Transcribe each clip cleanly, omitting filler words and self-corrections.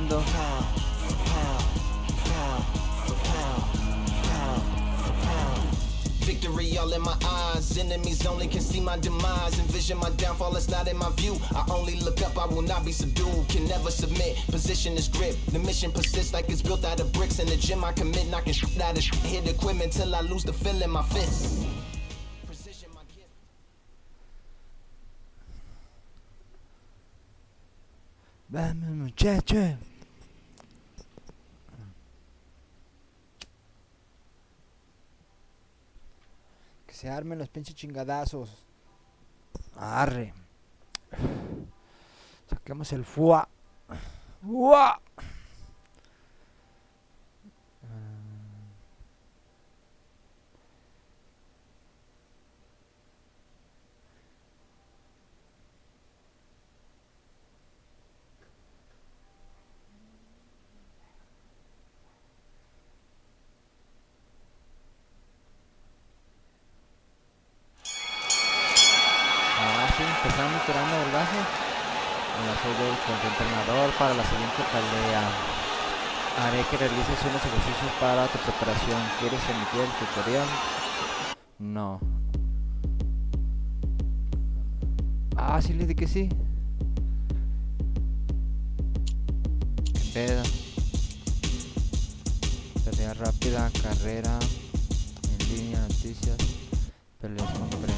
jugando. Victory all in my eyes, enemies only can see my demise. Envision my downfall, it's not in my view. I only look up, I will not be subdued. Can never submit, position is grip. The mission persists like it's built out of bricks. In the gym I commit, knocking shit out of shit. Hit equipment till I lose the feel in my fists. Precision my gift. Vamos muchacho. Se armen los pinches chingadazos. Arre. Saquemos el fuá. ¡Fuá! Empezamos tirando el brazo. Soy con tu entrenador para la siguiente pelea. Haré que realices unos ejercicios para tu preparación. ¿Quieres emitir el tutorial? No. Ah, sí le di que sí. ¿Qué pedo? Pelea rápida, carrera, en línea, noticias, peleas con premios.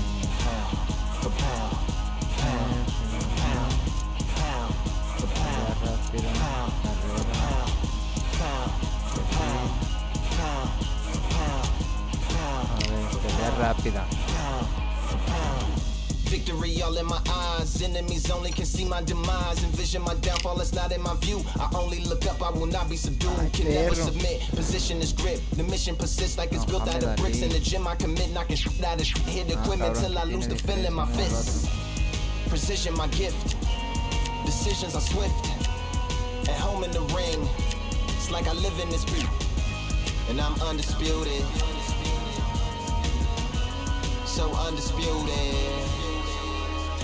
Rápida. Victory all in my eyes, enemies only can see my demise. Envision my downfall, it's not in my view. I only look up, I will not be subdued. Can never submit, position is grip. The mission persists like it's built out of bricks. In the gym I commit, knocking shit out of shit. Hit equipment till I lose the feel in my fists. Precision my gift, decisions are swift. At home in the ring, it's like I live in this beat. And I'm undisputed, so undisputed.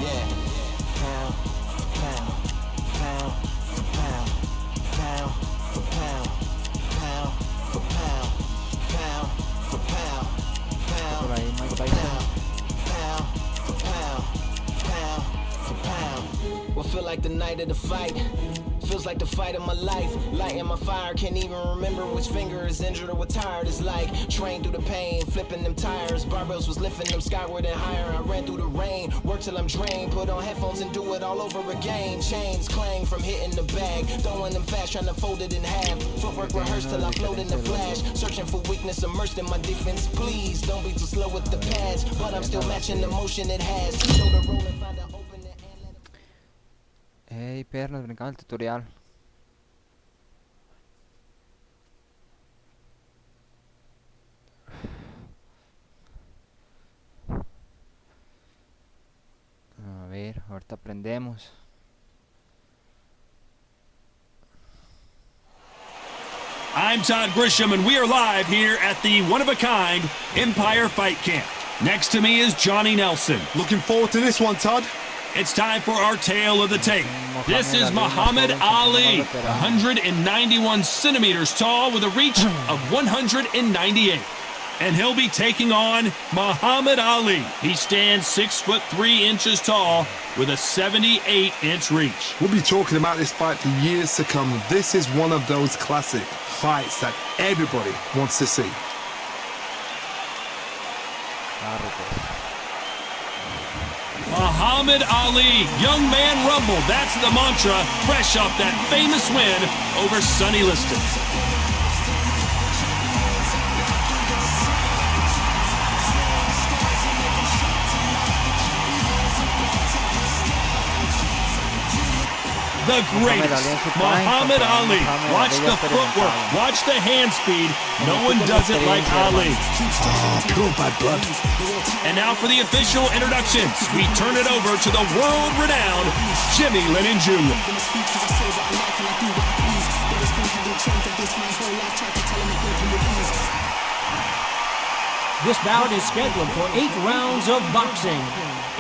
Yeah. Pound for pound, pound for pound, pound for pound, pound for pound, pound for pound, pound for pound, pound for pound, pound for pound. What feel like the night of the fight? Feels like the fight of my life. Lighting my fire, can't even remember which finger is injured or what tired is like. Trained through the pain, flipping them tires. Barbells was lifting them skyward and higher. I ran through the rain, work till I'm drained. Put on headphones and do it all over again. Chains clang from hitting the bag. Throwing them fast, trying to fold it in half. Footwork rehearsed till I float in the flash. Searching for weakness, immersed in my defense. Please don't be too slow with the pads. But I'm still matching the motion it has. Show the roll and find out. Hey, perro, nos brincamos el tutorial. A ver, ahorita aprendemos. I'm Todd Grisham, and we are live here at the one-of-a-kind Empire Fight Camp. Next to me is Johnny Nelson. Looking forward to this one, Todd. It's time for our tale of the tape. This is Muhammad Ali, 191 centimeters tall with a reach of 198. And he'll be taking on Muhammad Ali. He stands 6'3" tall with a 78-inch reach. We'll be talking about this fight for years to come. This is one of those classic fights that everybody wants to see. Muhammad Ali, young man rumble. That's the mantra, fresh off that famous win over Sonny Liston. The greatest, Muhammad Ali. Watch the footwork, watch the hand speed. No one does it like Ali. Cool, bad blood. And now for the official introductions, we turn it over to the world-renowned Jimmy Lennon Jr. This bout is scheduled for 8 rounds of boxing.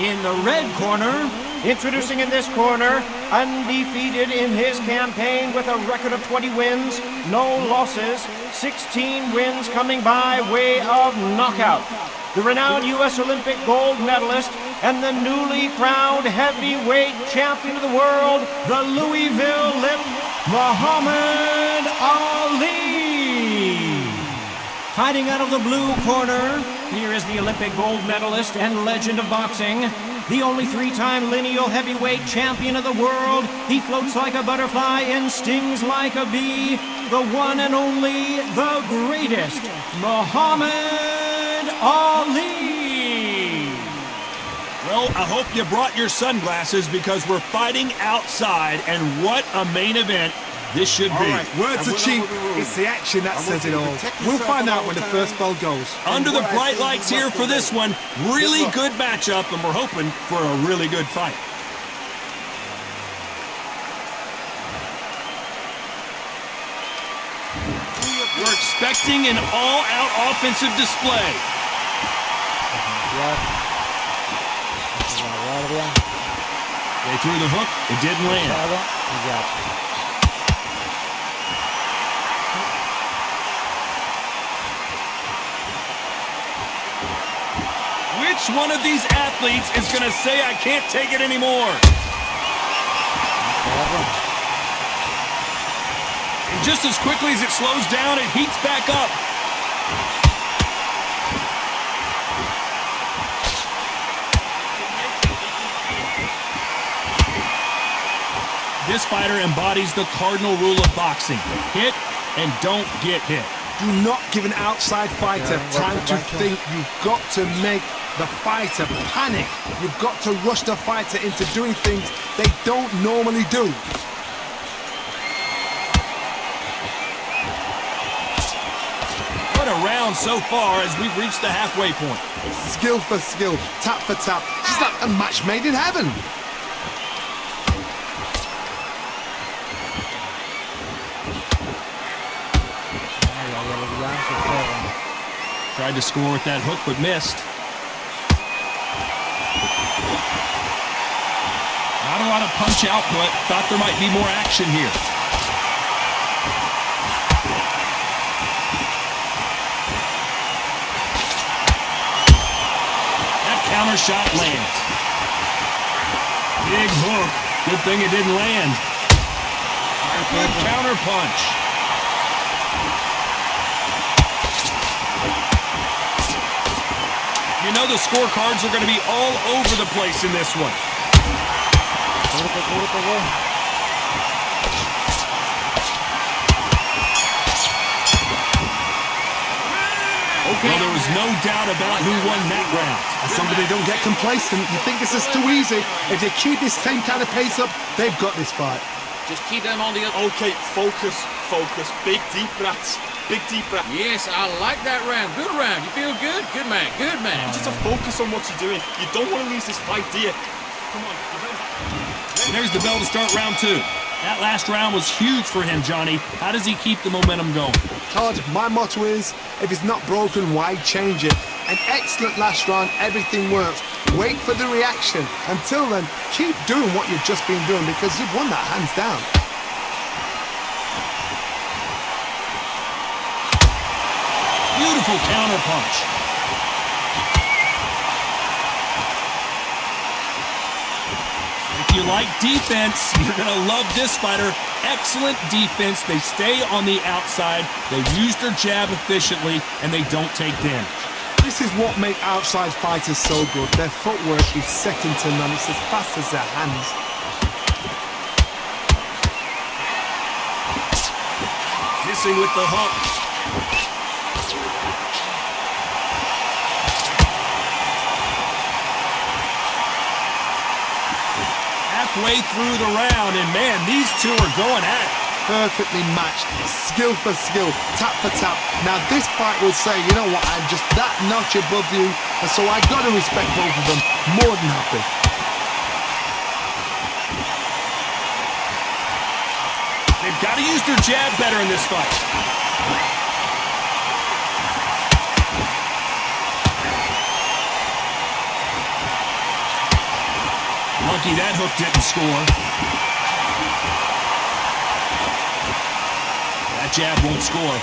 In the red corner, Introducing in this corner, undefeated in his campaign with a record of 20 wins, no losses, 16 wins coming by way of knockout. The renowned U.S. Olympic gold medalist and the newly crowned heavyweight champion of the world, the Louisville Lip, Muhammad Ali. Fighting out of the blue corner, here is the Olympic gold medalist and legend of boxing, the only three-time lineal heavyweight champion of the world. He floats like a butterfly and stings like a bee, the one and only, the greatest, Muhammad Ali. Well, I hope you brought your sunglasses because we're fighting outside, and what a main event this should be. Right, words are cheap. It's the action that says it all. We'll find out when the first bell goes. Under the bright lights here for this one, really good matchup, and we're hoping for a really good fight. We're expecting an all-out offensive display. They threw the hook, it didn't land. Which one of these athletes is going to say, I can't take it anymore? And just as quickly as it slows down, it heats back up. This fighter embodies the cardinal rule of boxing. Hit and don't get hit. Do not give an outside fighter time to think. You've got to make the fighter panic. You've got to rush the fighter into doing things they don't normally do. What a round so far as we've reached the halfway point. Skill for skill, tap for tap, just like a match made in heaven. Tried to score with that hook, but missed. Not a lot of punch output. Thought there might be more action here. That counter shot lands. Big hook. Good thing it didn't land. Good counter punch. You know the scorecards are going to be all over the place in this one. Okay. Well, there was no doubt about who won that round. And somebody don't get complacent. You think this is too easy. If they keep this same kind of pace up, they've got this fight. Just keep them on the other. Okay, focus, focus. Big deep breaths. Big deep breath. Yes, I like that round. Good round. You feel good? Good man. Good man. Just to focus on what you're doing. You don't want to lose this fight, do you? Come on. And there's the bell to start round two. That last round was huge for him, Johnny. How does he keep the momentum going? Todd, my motto is, if it's not broken, why change it? An excellent last round, everything works. Wait for the reaction. Until then, keep doing what you've just been doing because you've won that hands down. Beautiful counter punch. If you like defense, you're going to love this fighter. Excellent defense. They stay on the outside. They use their jab efficiently, and they don't take damage. This is what makes outside fighters so good. Their footwork is second to none. It's as fast as their hands. Missing with the hook. Halfway through the round, and man, these two are going at it. Perfectly matched, skill for skill, tap for tap. Now this fight will say, you know what, I'm just that notch above you, and so I got to respect both of them more than happy. They've got to use their jab better in this fight. Lucky that hook didn't score. That jab won't score.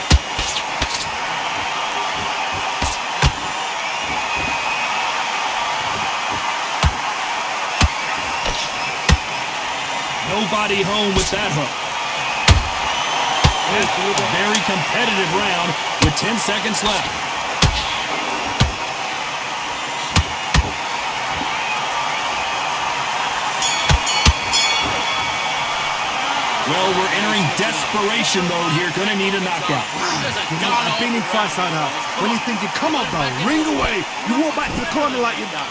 Nobody home with that hook. A very competitive round with 10 seconds left. Well, we're entering desperation mode here. Gonna need a knockout. You know, I've been in fights like that. When you're thinking, come on, bro, ring away. You walk back to the corner like you're done.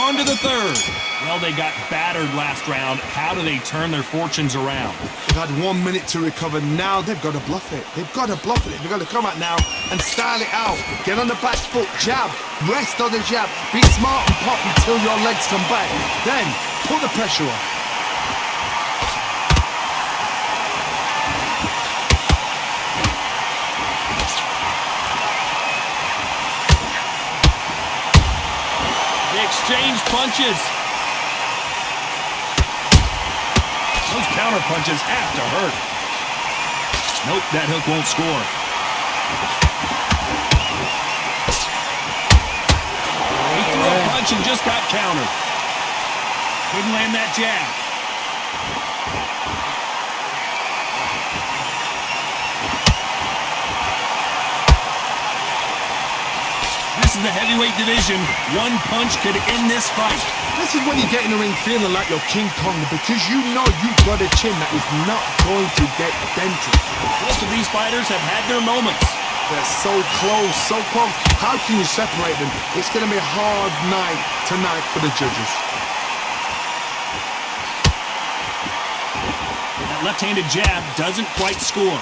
On to the third. Well, they got battered last round. How do they turn their fortunes around? They've had 1 minute to recover. Now they've got to bluff it. They've got to bluff it. They've got to come out now and style it out. Get on the back foot, jab, rest on the jab. Be smart and pop until your legs come back. Then put the pressure on. Exchange punches. Those counter punches have to hurt. Nope, that hook won't score. He threw a punch and just got countered. Couldn't land that jab. This is the heavyweight division. One punch could end this fight. This is when you get in the ring feeling like you're King Kong because you know you've got a chin that is not going to get dented. Both of these fighters have had their moments. They're so close, so close. How can you separate them? It's going to be a hard night tonight for the judges. That left-handed jab doesn't quite score.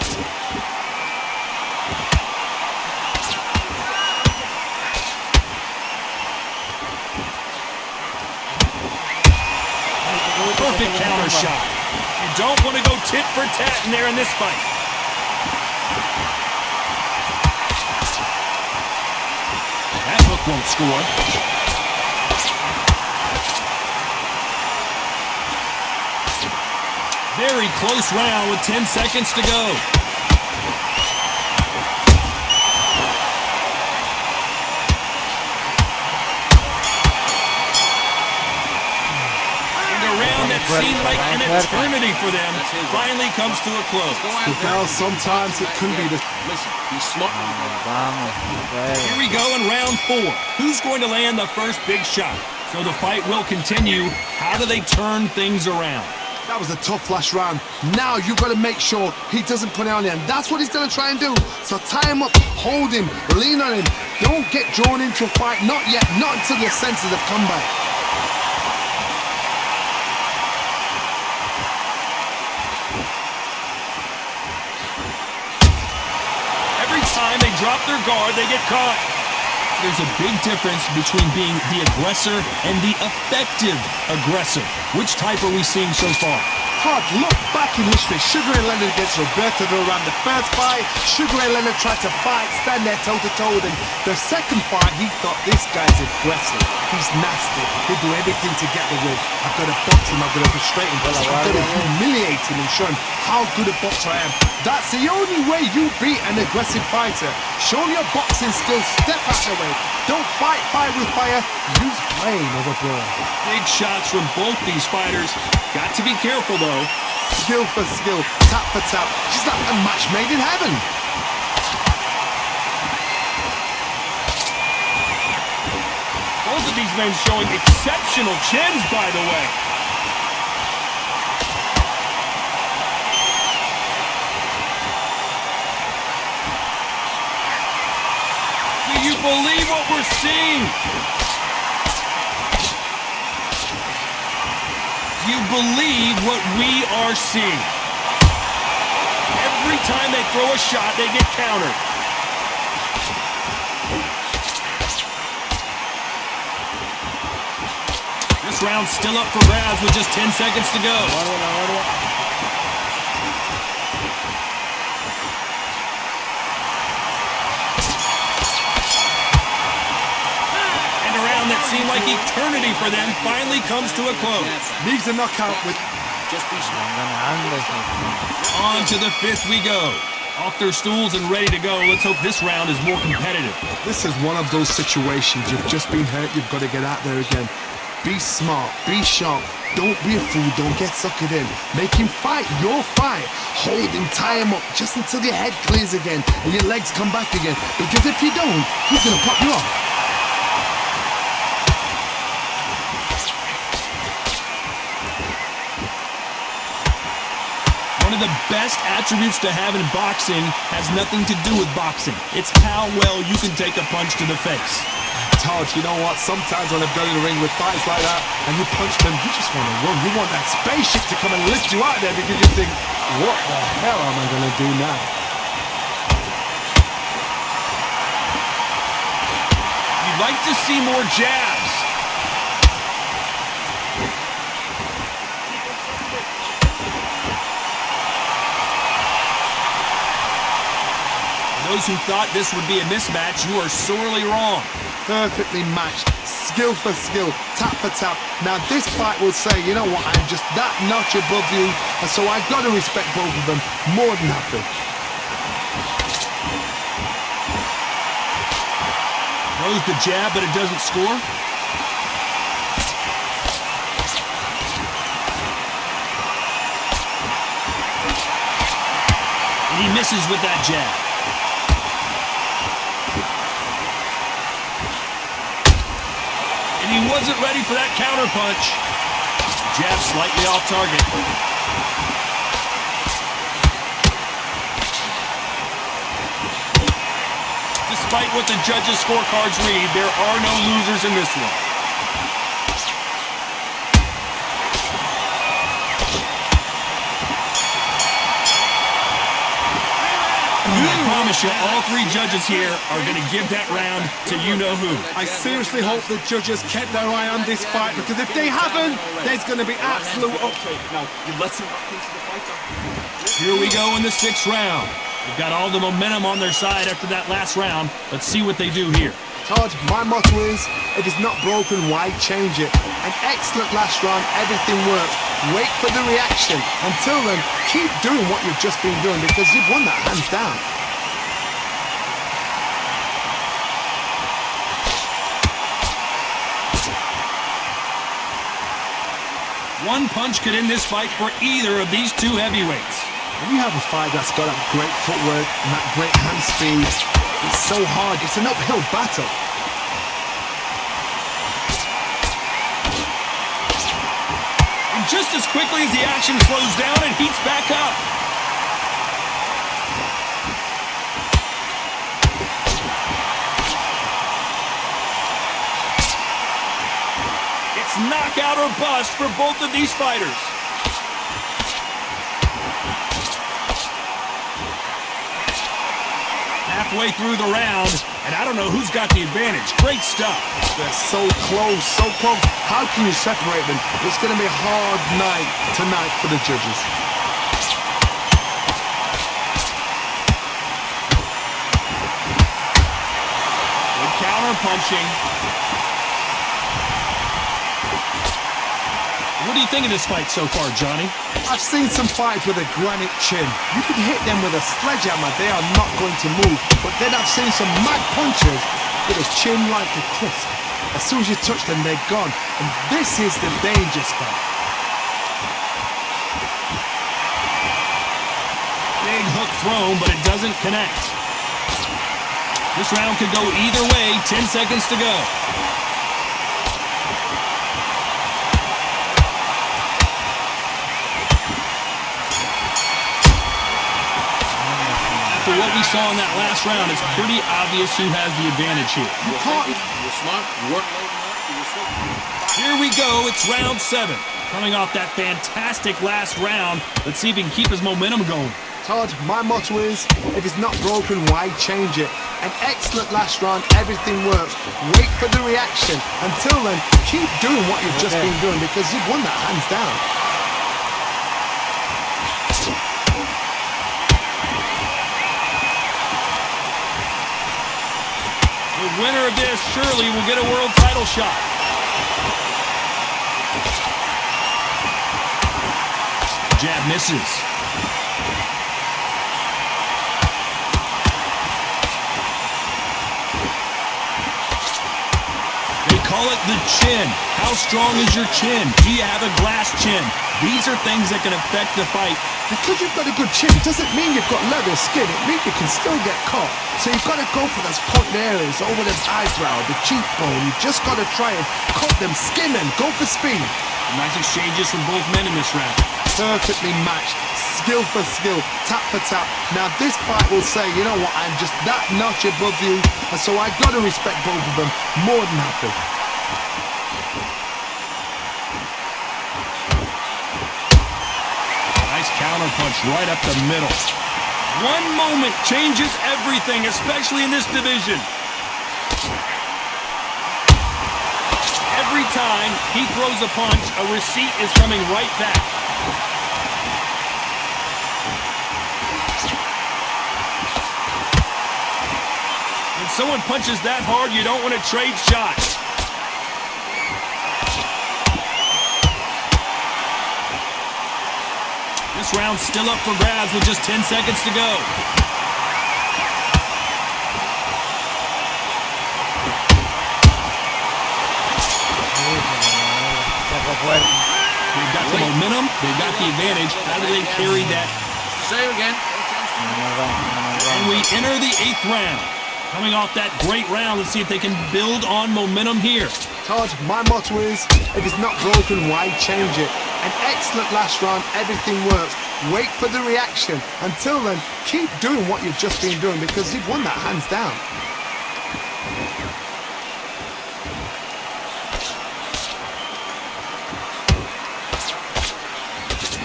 Perfect counter shot. You don't want to go tit for tat in there in this fight. That hook won't score. Very close round with 10 seconds to go. That seemed like an eternity for them finally comes to a close. Well, sometimes it could be the... Listen, he's smart. Here we go in round 4. Who's going to land the first big shot? So the fight will continue. How do they turn things around? That was a tough last round. Now you've got to make sure he doesn't put it on him. That's what he's going to try and do. So tie him up, hold him, lean on him. Don't get drawn into a fight. Not yet. Not until your senses have come back. Time they drop their guard, they get caught. There's a big difference between being the aggressor and the effective aggressor. Which type are we seeing so far? Hard look back in history. Sugar Ray Leonard against Roberto Duran. The first fight, Sugar Ray Leonard tried to fight, stand there toe-to-toe with him. The second fight, he thought, this guy's aggressive. He's nasty. He'll do everything to get the win. I've got to box him. I've got to frustrate him. I've got to humiliate him and show him how good a boxer I am. That's the only way you beat an aggressive fighter. Show your boxing skills. Step out the way. Don't fight fire with fire. Use brain over brawn. Big shots from both these fighters. Got to be careful, though. Skill for skill, tap for tap. Just like a match made in heaven. Both of these men showing exceptional chins, by the way. Do you believe what we're seeing? Do you believe what we are seeing? Every time they throw a shot, they get countered. This round's still up for grabs with just 10 seconds to go. And the round round that seemed like eternity for them finally comes to a close. Leaves a knockout with... On to the fifth we go. Off their stools and ready to go. Let's hope this round is more competitive. This is one of those situations. You've just been hurt. You've got to get out there again. Be smart. Be sharp. Don't be a fool. Don't get suckered in. Make him fight your fight. Hold him, tie him up just until your head clears again and your legs come back again. Because if you don't, he's going to pop you off. One of the best attributes to have in boxing has nothing to do with boxing. It's how well you can take a punch to the face. Todd, you know what? Sometimes when I've gone in the ring with fights like that and you punch them, you just want to run. You want that spaceship to come and lift you out there because you think, what the hell am I going to do now? You'd like to see more jabs. Those who thought this would be a mismatch, you are sorely wrong. Perfectly matched, skill for skill, tap for tap. Now this fight will say, you know what, I'm just that notch above you, and so I've got to respect both of them more than happy. Throws the jab, but it doesn't score. And he misses with that jab. And he wasn't ready for that counter punch. Jab slightly off target. Despite what the judges' scorecards read, there are no losers in this one. I promise you, all three judges here are going to give that round to you-know-who. I seriously hope the judges kept their eye on this fight, because if they haven't, there's going to be absolute... Okay, now, you let him back into the fight. Here we go in the sixth round. They've got all the momentum on their side after that last round. Let's see what they do here. Todd, my motto is, if it's not broken, why change it? An excellent last round, everything works. Wait for the reaction. Until then, keep doing what you've just been doing, because you've won that hands down. One punch could end this fight for either of these two heavyweights. When you have a fight that's got that great footwork and that great hand speed, it's so hard. It's an uphill battle. And just as quickly as the action slows down, it heats back up. It's knockout or bust for both of these fighters. Halfway through the round, and I don't know who's got the advantage. Great stuff. They're so close, so close. How can you separate them? It's going to be a hard night tonight for the judges. Good counter punching. What do you think of this fight so far, Johnny? I've seen some fights with a granite chin. You can hit them with a sledgehammer, they are not going to move. But then I've seen some mad punchers with a chin like a crisp. As soon as you touch them, they're gone. And this is the danger spot. Big hook thrown, but it doesn't connect. This round could go either way. 10 seconds to go. After what we saw in that last round, it's pretty obvious who has the advantage here. You're smart. You weren't loading up. You were so... Here we go. It's round 7. Coming off that fantastic last round, let's see if he can keep his momentum going. Todd, my motto is, if it's not broken, why change it? An excellent last round, everything works. Wait for the reaction. Until then, keep doing what you've just been doing, because you've won that hands down. The winner of this surely will get a world title shot. Jab misses. They call it the chin. How strong is your chin? Do you have a glass chin? These are things that can affect the fight. Because you've got a good chin doesn't mean you've got leather skin. It means you can still get caught. So you've got to go for those point areas, over the eyebrow, the cheekbone. You've just got to try and cut them, skin them, go for speed. Nice exchanges from both men in this round. Perfectly matched, skill for skill, tap for tap. Now this fight will say, you know what, I'm just that notch above you, and so I got to respect both of them more than happy. Nice counter punch right up the middle. One moment changes everything, especially in this division. Every time he throws a punch, a receipt is coming right back. When someone punches that hard, you don't want to trade shots. This round's still up for grabs with just 10 seconds to go. They've got the momentum, they've got the advantage. How do they carry that? Same again. And we enter the 8th round. Coming off that great round, let's see if they can build on momentum here. Todd, my motto is, if it's not broken, why change it? An excellent last round, everything works. Wait for the reaction. Until then, keep doing what you've just been doing because you've won that hands down.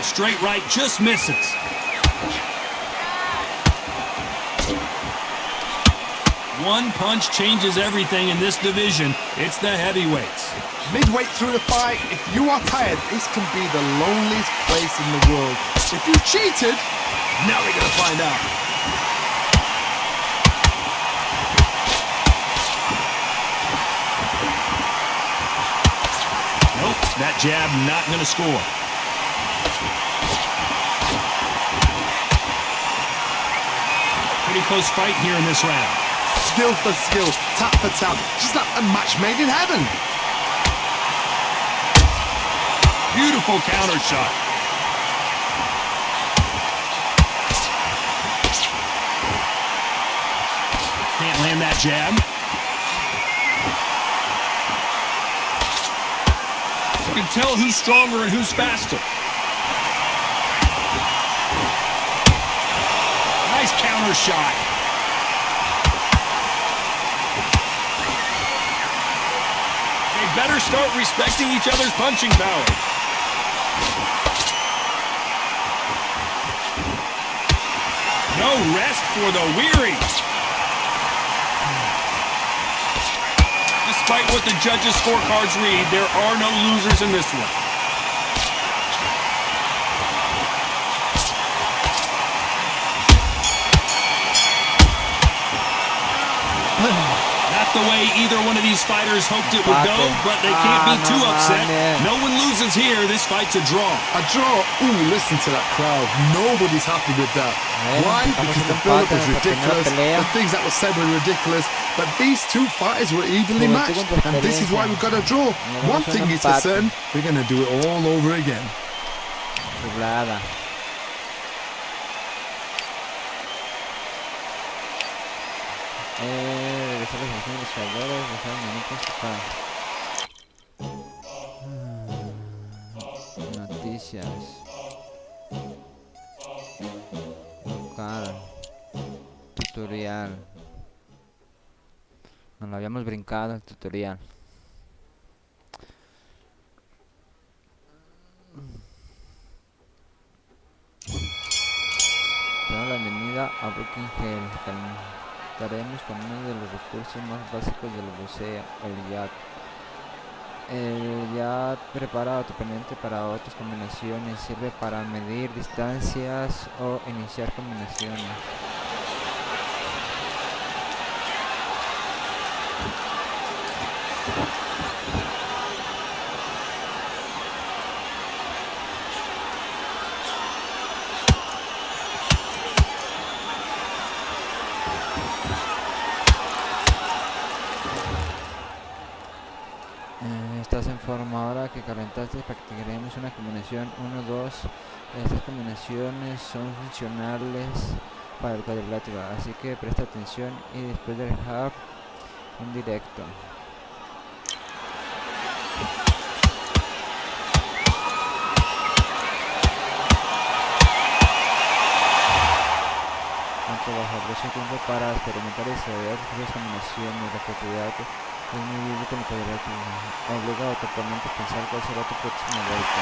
Straight right just misses. One punch changes everything in this division. It's the heavyweights. Midway through the fight, if you are tired, this can be the loneliest place in the world. If you cheated, now we're gonna find out. Nope, that jab not gonna score. Pretty close fight here in this round. Skill for skill, tap for tap, just like a match made in heaven. Beautiful counter shot. Can't land that jab. You can tell who's stronger and who's faster. Nice counter shot. They better start respecting each other's punching power. No rest for the weary. Despite what the judges' scorecards read, there are no losers in this one. Not the way either one of these fighters hoped it would go, but they can't be too upset. No one loses here. This fight's a draw. A draw? Ooh, listen to that crowd. Nobody's happy with that. Why? Because the build-up was ridiculous. The things that were said were ridiculous. But these two fighters were evenly matched. And this is why we've got a draw. One thing is for certain, we're going to do it all over again. Chulada. Regresar la selección de los jugadores, dejar minutos para noticias. Local. Tutorial. Nos lo habíamos brincado el tutorial. Damos la bienvenida a Booking Hell. Estaremos con uno de los recursos más básicos del boxeo, el jab. El jab prepara a tu oponente para otras combinaciones, sirve para medir distancias o iniciar combinaciones. calentaste practicaremos una combinación 1-2. Estas combinaciones son funcionales para el cuadrilátero, así que presta atención y después de dejar en directo. Trabajar mucho tiempo para experimentar y desarrollar las combinaciones. La creatividad es muy viva con el cuadrilátero. Obliga a tu oponente a pensar cuál será tu próximo golpe.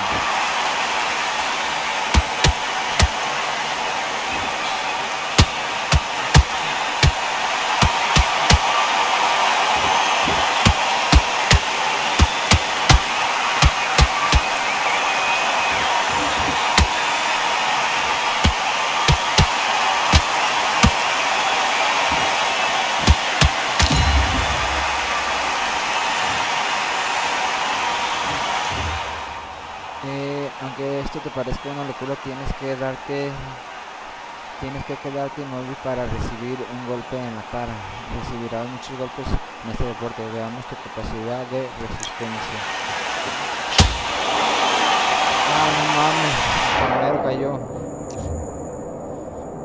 Aunque esto te parezca una locura, tienes que quedarte inmóvil para recibir un golpe en la cara. Recibirás muchos golpes en este deporte. Veamos tu capacidad de resistencia. No mames, primero cayó.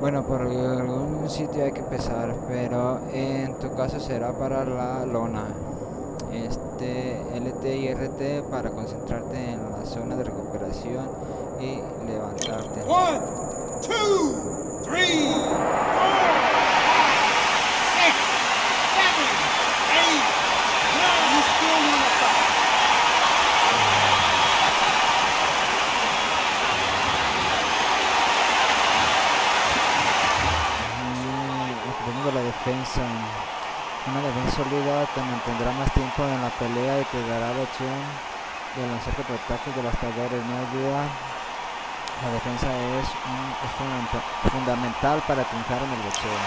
Bueno, por algún sitio hay que empezar, pero en tu caso será para la lona. LT y RT para concentrarte en la zona de recuperación y levantarte. 1, 2, 3, 4, 5, 6, 7, 8, 9. You still want to fight. Ocupando la defensa. Una defensa sólida te mantendrá más tiempo en la pelea y te dará la opción de lanzar contraataques devastadores. No ayuda. La defensa es fundamental para triunfar en el boxeo.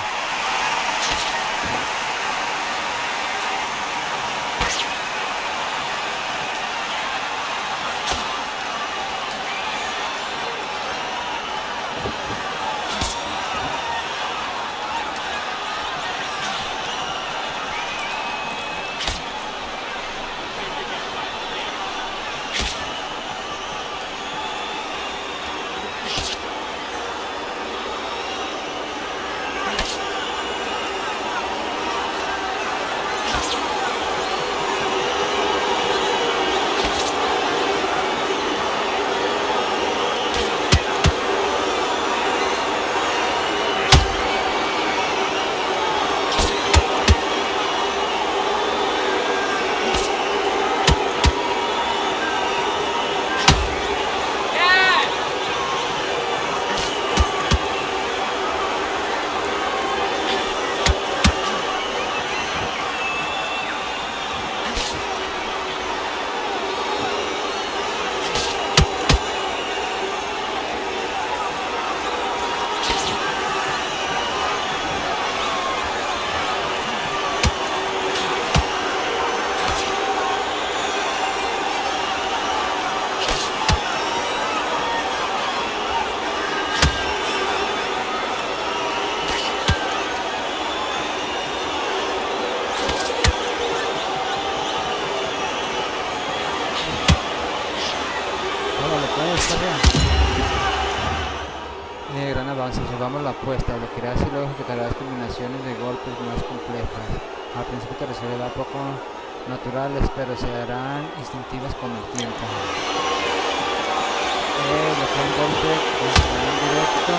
Gran avance, subamos la apuesta, bloquearás y luego ejecutarás combinaciones de golpes más complejas. Al principio te resultará poco naturales, pero se harán instintivas con el tiempo. Bloquea un golpe en directo.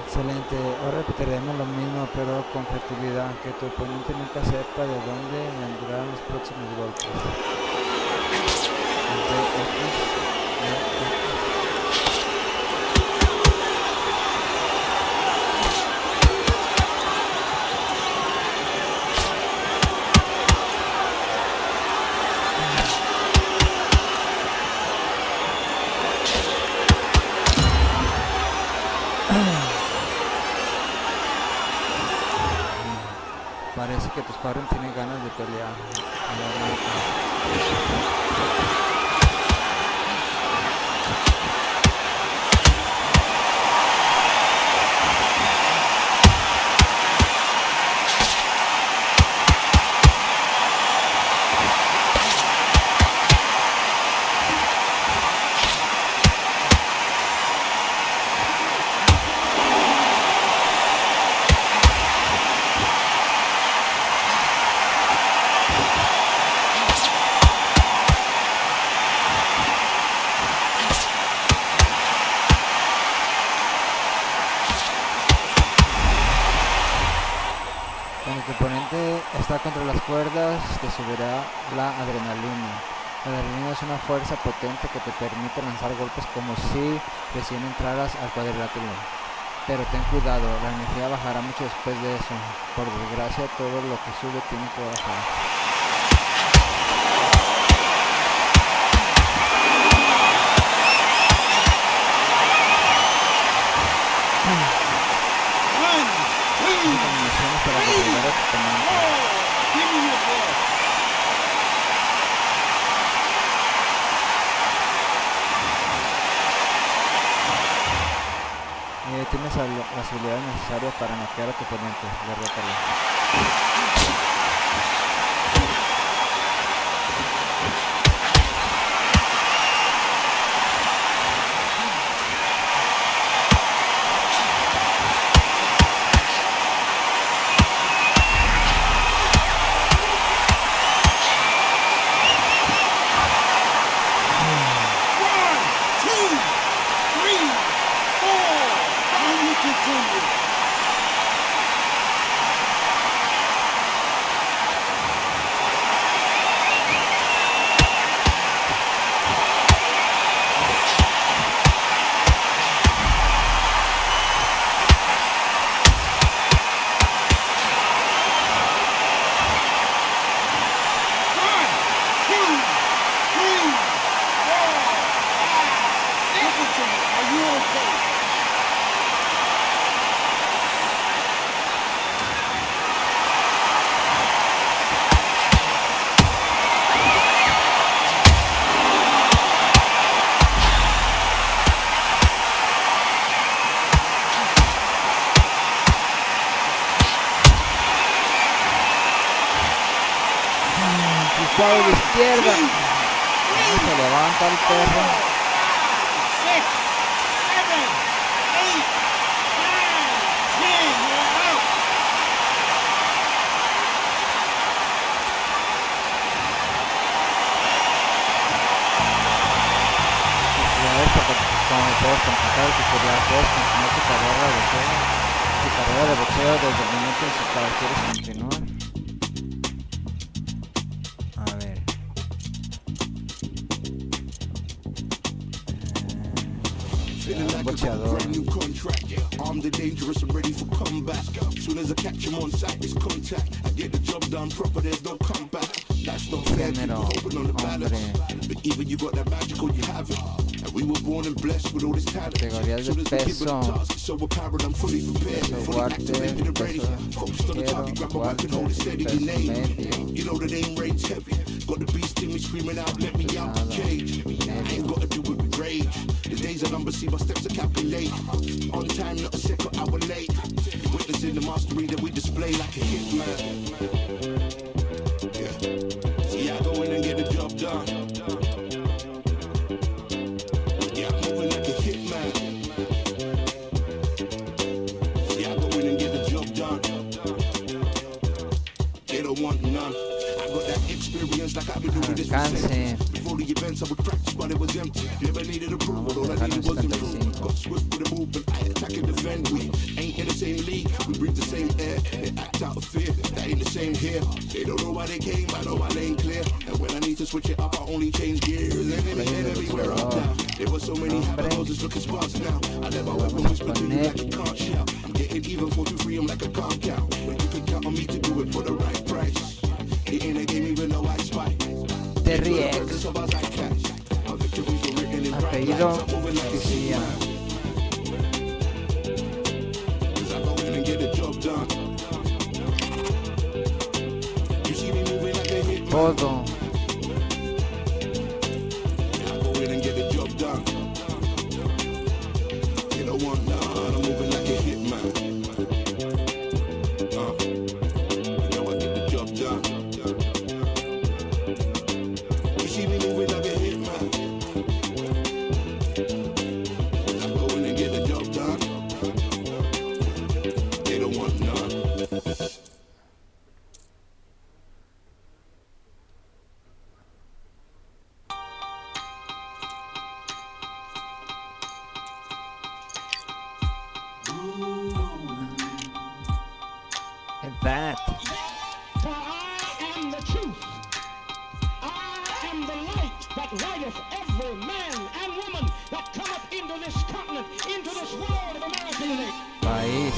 Excelente, ahora repetiremos lo mismo pero con creatividad, que tu oponente nunca sepa de dónde vendrán los próximos golpes. Parece que tu sparring tiene ganas de pelear. Cuando tu oponente está contra las cuerdas, te subirá la adrenalina. La adrenalina es una fuerza potente que te permite lanzar golpes como si recién entraras al cuadrilátero. Pero ten cuidado, la energía bajará mucho después de eso. Por desgracia, todo lo que sube tiene que bajar. Para derribar a tu oponente. Tienes las habilidades necesarias para noquear a tu oponente. Derrótalo. Cruzado de izquierda. Se levanta el perro. 6, 7, 8, 9, 10, you're out. Como puedes completar tu tutorial, puedes continuar tu carrera de boxeo desde el momento en que quieres continuar. A ver. Un boxeador. Armed and dangerous and ready for comeback. Soon as I catch him on sight, it's contact. I get the job done proper, there's no comeback. That's not fair, people hoping on the balance. But even you got that magical, you have it. And we were born and blessed with all this talent. Categorías de peso. So apparent, I'm fully prepared. Peso guarte, peso ligero, guarte, peso medio. You know the name rates heavy. Got the beast in me screaming out, let me out the cage. I ain't got to do it with rage. The days are numbered, see my steps are calculated. On time, not a second hour late. Witnessing the mastery that we display like a hitman. Yeah. See, I go in and get the job done. Yeah. alcance. Vamos a dejarlo en 75. Terry X, apellido García. Todo. That. For I am the truth. I am the light that lighteth every man and woman that cometh into this continent, into this world of America today. País.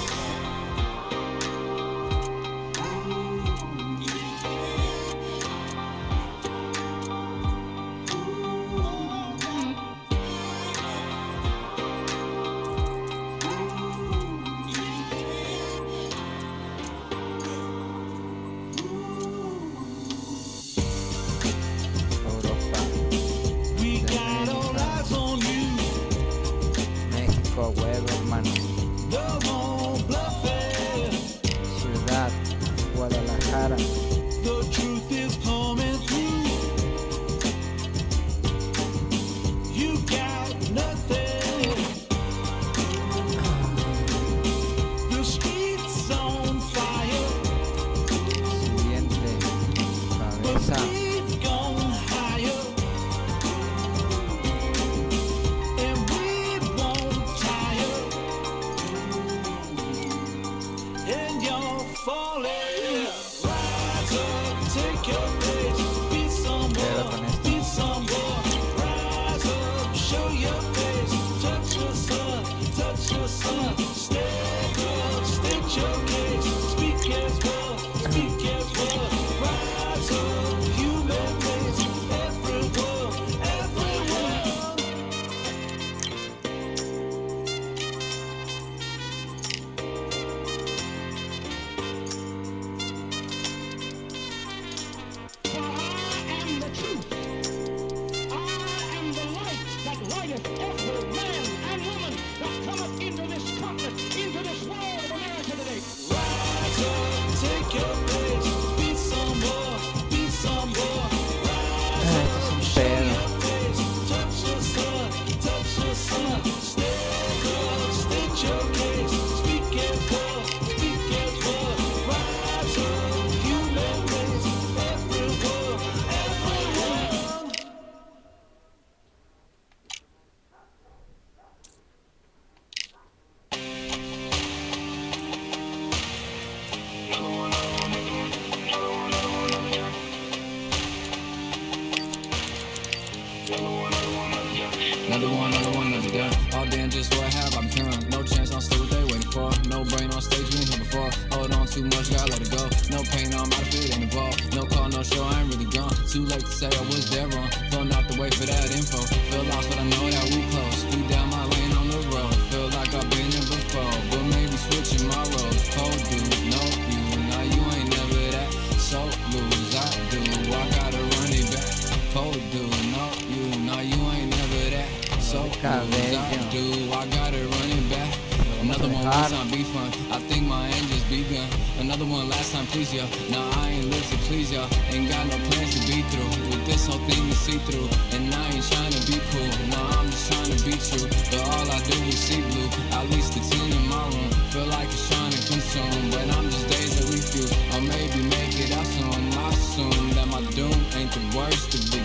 Or maybe make it out soon. I assume that my doom ain't the worst to be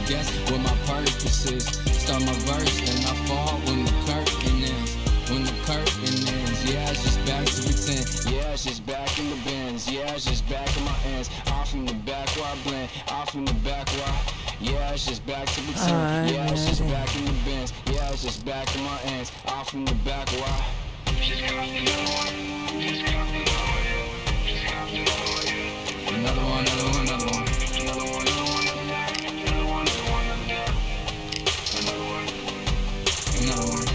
just back in the bins. Yeah, it's just back in my ends. Off from the back where I blend. Off from the back where I... Yeah, it's just back to pretend. Yeah, it's just back in the bins. Yeah, it's just back in my ends. Off from the back where I... Another one, another one, another one. Another one, another one, another one, another one, another one.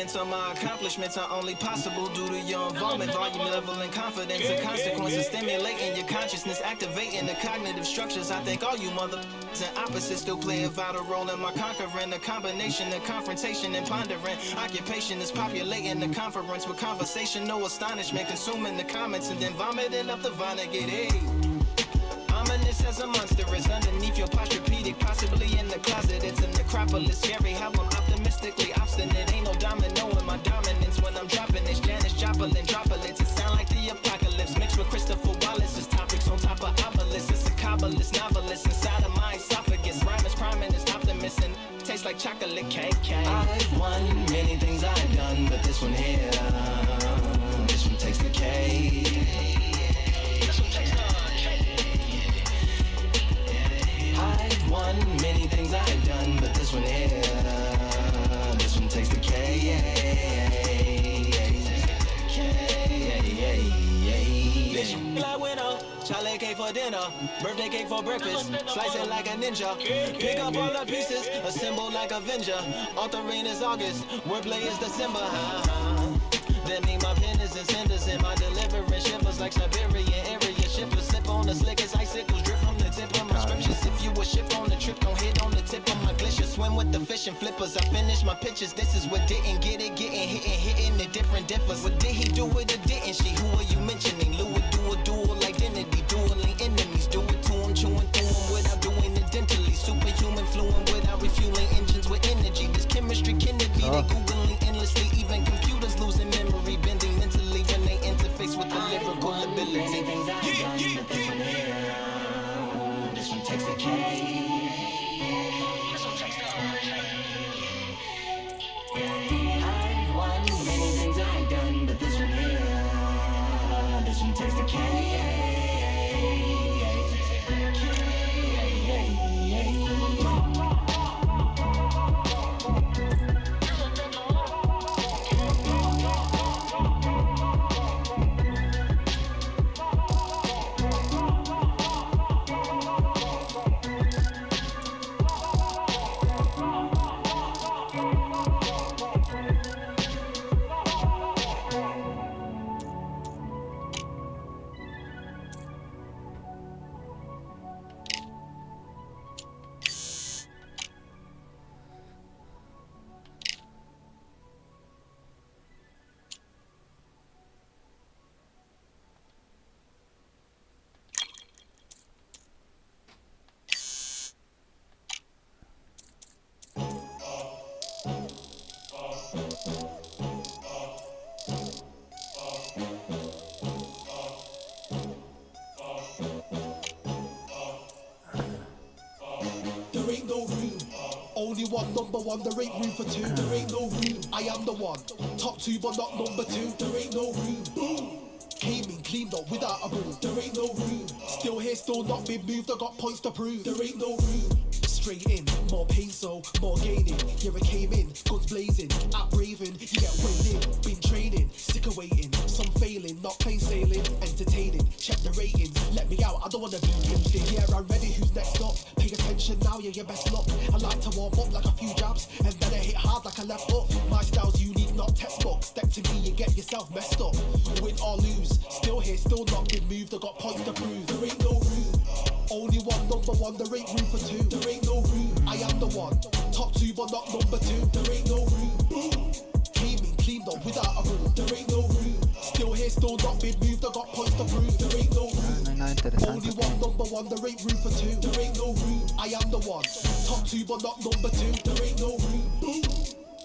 So my accomplishments are only possible due to your involvement, volume, level, and confidence. The consequences stimulating your consciousness, activating the cognitive structures. I think all you mother and opposites still play a vital role in my conquering. The combination of confrontation and pondering. Occupation is populating the conference with conversation, no astonishment, consuming the comments and then vomiting up the Vonnegut. Hey. Ominous as a monster is underneath your posturepedic, possibly in the closet. It's a necropolis, scary how I'm optimistically obstinate. Ain't no domino in my dominance when I'm dropping this. Janis Joplin droplets, it sound like the apocalypse mixed with Christopher Wallace's topics on top of obelisks. It's a kabbalist novelist inside of my esophagus. Rhyme is priming, is optimist and tastes like chocolate cake. I've won many things I've done, but this one here, this one takes the cake. I've won many things I've done, but this one here, this one takes the cake. Like winner, chocolate cake for dinner, birthday cake for breakfast, slice it like a ninja, pick up all the pieces, assemble like Avenger, altering is August, wordplay is December, That mean my pen is in cinders and my deliverance shivers like Siberian area shippers, slip on the slickest icicles, drip from the tip of my scriptures. If you a ship on the trip, don't hit on the tip of my glacier, swim with the fish and flippers. I finish my pitches, this is what didn't get it, getting hitting the different differs. What did he do it or didn't she? Who are you mentioning? Lou would do a dual identity, dueling enemies, do it to him, chewing through him without doing it dentally, superhuman fluent without refueling engines with energy. This chemistry can it be? They googling endlessly, even computers losing memory, bending mentally when they interface with the lyrical ability. This one takes the cake. I've won many things I've done, but this one here, this one takes the cake. Only one, number one, there ain't room for two. There ain't no room, I am the one. Top two, but not number two. There ain't no room, boom. Came in clean up without a broom. There ain't no room. Still here, still not been moved, I got points to prove. There ain't no room. straight in. More pain, so more gaining. Here I came in, guns blazing, out braving. You get weighed in, been training, sick of waiting. Some failing, not plain sailing, entertaining. Check the ratings, let me out. I don't wanna be pimped. Yeah, I'm ready. Who's next up? Pay attention now, yeah, your best luck. I like to warm up like a few jabs, and then I hit hard like a left hook. My style's unique, not textbook. Step to me, you get yourself messed up. Win or lose, still here, still not been moved. I got points to prove. There ain't no room. Only one, number one, there ain't room for two. There ain't no room, I am the one. Top two, but not number two. There ain't no room. Boom. Came in, cleaned up without a room. There ain't no room. Still here, still not been moved. I got points to prove. There ain't no room. Only one, number one, there ain't room for two. There ain't no room, I am the one. Top two, but not number two. There ain't no room. Boom.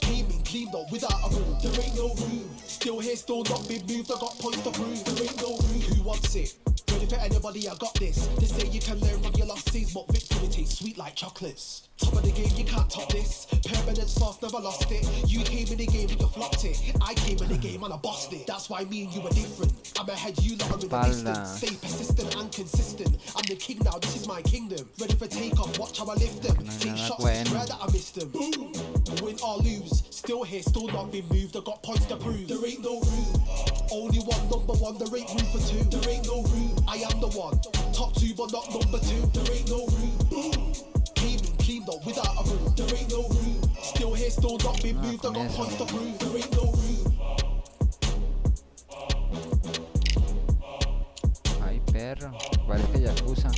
Came in, cleaned up without a room. There ain't no room. Still here, still not been moved. I got points to prove. There ain't no room. Who wants it? Ready for anybody, I got this. They say you can learn from your losses, but victory tastes sweet like chocolates. Top of the game, you can't top this. Permanent sauce, never lost it. You came in the game and you flopped it. I came in the game and I bossed it. That's why me and you are different. I'm ahead, you lot are in the distance. Stay persistent and consistent. I'm the king now, this is my kingdom. Ready for takeoff, watch how I lift them. Take shots, I swear that I missed them. Boom. Win or lose, still here, still not been moved. I got points to prove. There ain't no room. Only one, number one, there ain't room for two. There ain't no room. I am the one. Top two, but not number two. There ain't no room. Boom. Came in, cleaned up without a room. There ain't no room. Still here, still not been moved. I got points to prove. There ain't no room. Ay, perro. Parece Yakuza.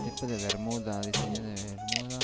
Tipo de bermuda, diseño de bermuda.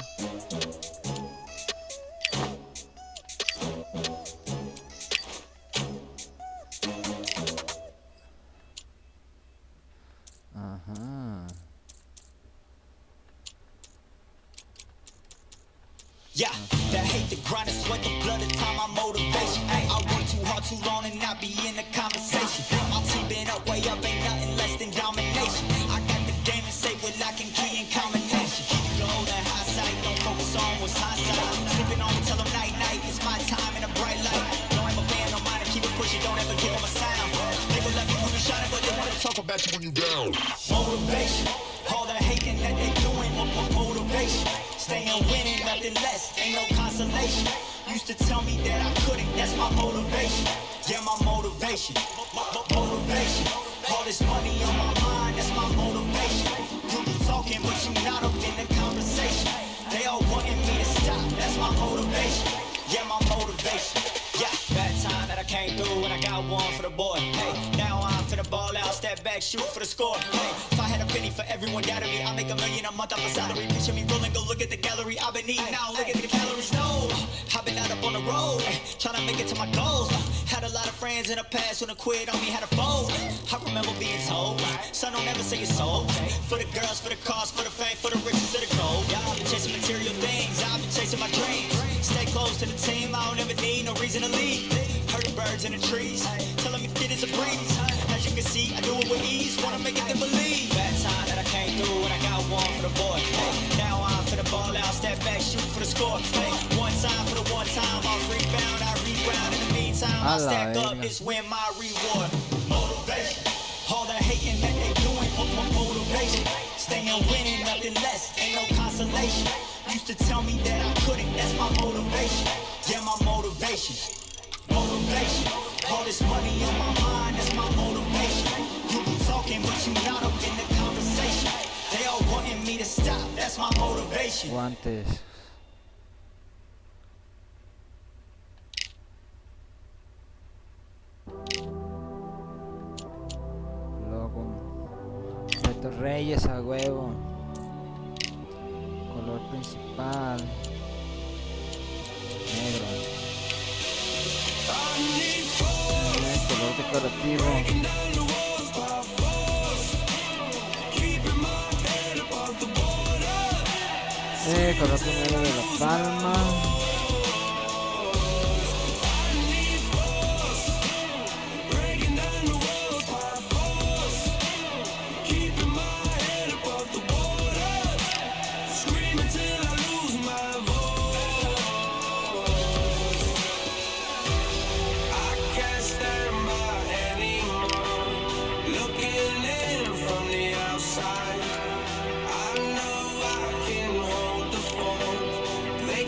Yeah, that hate, the grind, the sweat, the blood, the time, my motivation. I work too hard, too long, and not be in the conversation. My team been up, way up, ain't nothing less than domination. I got the game and say with lock and key and combination. You hold that high sight, don't focus on what's hindsight. Sleeping on me till I'm night, night, it's my time in a bright light. No, I'm a band, no mind, and keep it pushing, don't ever give them a sound. They will let me when you shining, but they wanna talk about you when you down. Motivation, all the hating that they doing, motivation. Staying winning, nothing less, ain't no consolation. Used to tell me that I couldn't, that's my motivation. Yeah, my motivation, motivation. All this money on my mind, that's my motivation. You be talking, but you not up in the conversation. They all wanting me to stop, that's my motivation. Yeah, my motivation. Yeah, bad time that I came through and I got one for the boy. Hey, now I'm finna ball out, step back, shoot for the score. Hey, if I had a penny for everyone doubting me, I'll make $1 million a month off a salary. Picture me rolling, go look at the gallery. I've been eating now, look at the calories. No, I've been out up on the road, trying to make it to my goals. Had a lot of friends in the past when I quit on me, had a fold. I remember being told, son, don't ever say you're sold. For the girls, for the cars, for the fame, for the riches, for the gold. Yeah, I've been chasing material things, I've been chasing my dreams. Stay close to the team, I don't ever need no reason to leave. Heard the birds in the trees, tell them it is a breeze. As you can see, I do it with ease, wanna make it them believe. Bad time that I came through and I got one for the boy. Hey, now I'm finna ball out, step back, shoot for the score. Hey, one time for the one time, I'll rebound, I reground. In the meantime, I stack up, this win my reward. Motivation, all the hating that they doing, motivation. Staying winning, nothing less, ain't no consolation. Used to tell me that I couldn't, that's my motivation. Yeah, my motivation, motivation. All this money on my mind, that's my motivation. You be talking, but you not up in the conversation. They all wanting me to stop, that's my motivation. Guantes. Logo. Reto Reyes a huevo. Color principal. Negro. Color decorativo. Color primero de la palma.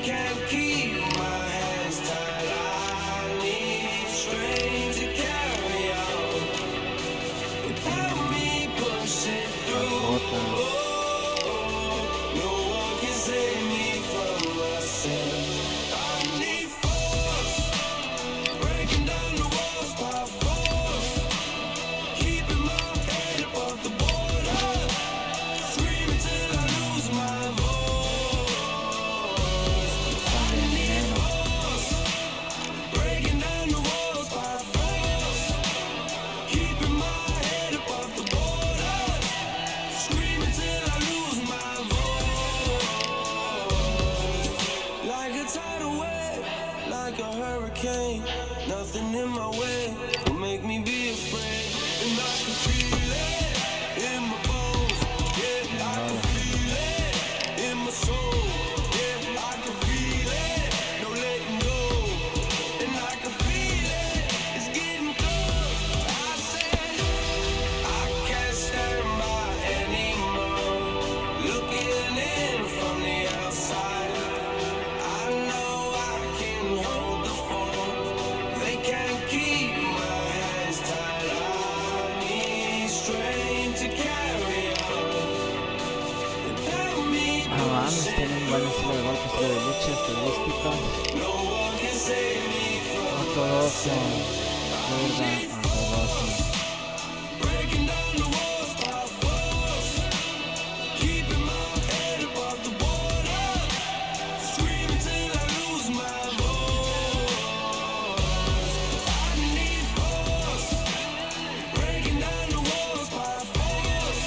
can't keep my hands tied. I need strength to carry on. Without me pushing through, no one can save me from myself. I need force, breaking down the walls by force, keeping my head above the border, screaming till I lose my voice. I need force, breaking down the walls by force, keeping my head above the border, screaming till I lose my voice. Like a tidal wave, like a hurricane, nothing in my way will make me be afraid. And I can feel it in my bones, yeah, I can feel it in my soul, yeah, I can feel it, no letting go. And I can feel it, it's getting close. I said, I can't stand by anymore, looking in from the outside. I know I can hold the phone, they can't keep my hands tied. I need strength to carry on. Without me Mames, tienen buen estilo de golpe, estilo de lucha, estadísticas. no one can save me from Ortodoxo, burda, ortodoxo. breaking down the walls by force, keeping my head above the border, screaming till I lose my voice. I need force, breaking down the walls by force,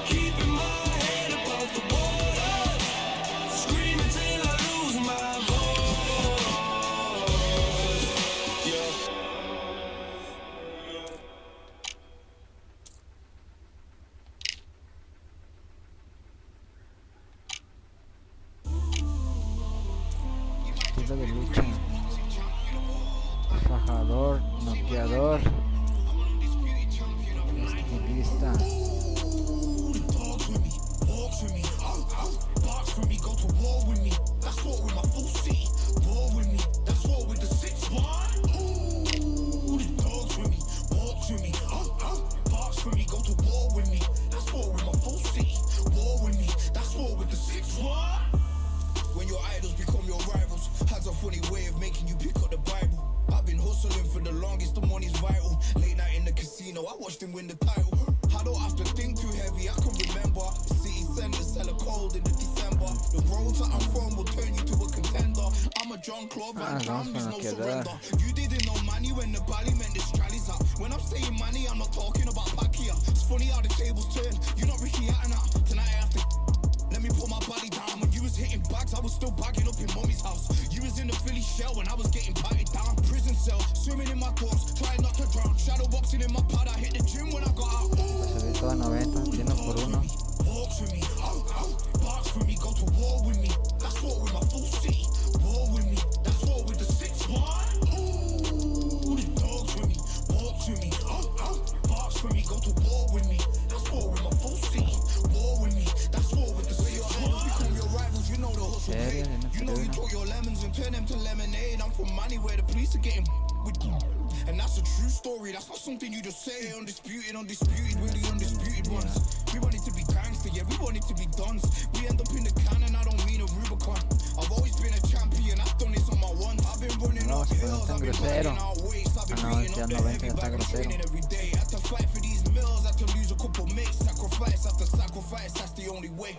keeping my head above the border, screaming till I lose my voice. Yeah. Estilo de lucha. Fajador, noqueador. Estilista. When your idols become your rivals, has a funny way of making you pick up the Bible. I've been hustling for the longest, the money's vital. Late night in the casino, I watched him win the title. I don't have to think too heavy, I can remember. City centers hella cold in the December. The roads that I'm from will turn you to a contender. I'm a John Claude Van Damme, there's no surrender. You didn't know money when the bally meant the strallies up. When I'm saying money, I'm not talking about Pacquiao. It's funny how the tables turn, you're not Ricky Hatton. Tonight I have to let me put my body down. When you was hitting bags, I was still bagging up in mommy's house. You was in the Philly shell when I was getting batted down. Prison cell, swimming in my thoughts, trying not to drown. Shadow boxing in my pad, I hit the gym when I got out. Subí todo a 90, tiene por uno. Walk for me, box for me, go to war with me. That's war with my full city. War with me, that's war with the 6-1. Ooh, the dogs for me, walk to me. Box for me, go to war with me. That's war with my full city. War with me, that's war with the 6-1. Become your rivals, you know the hustle paid. You know you took your lemons and turn them to lemonade. I'm from money where the police are getting with you. And that's a true story, that's not something you just say. Undisputed, we're the undisputed ones. We want it to be gangster, yeah, we want it to be dons. We end up in the can and I don't mean a Rubicon. I've always been a champion, I've done this on my ones. I've been running up hills, I've been running out ways. I've been beating up the heavy bag and training every day. Had to fight for these mills, had to lose a couple mates. Sacrifice after sacrifice, that's the only way.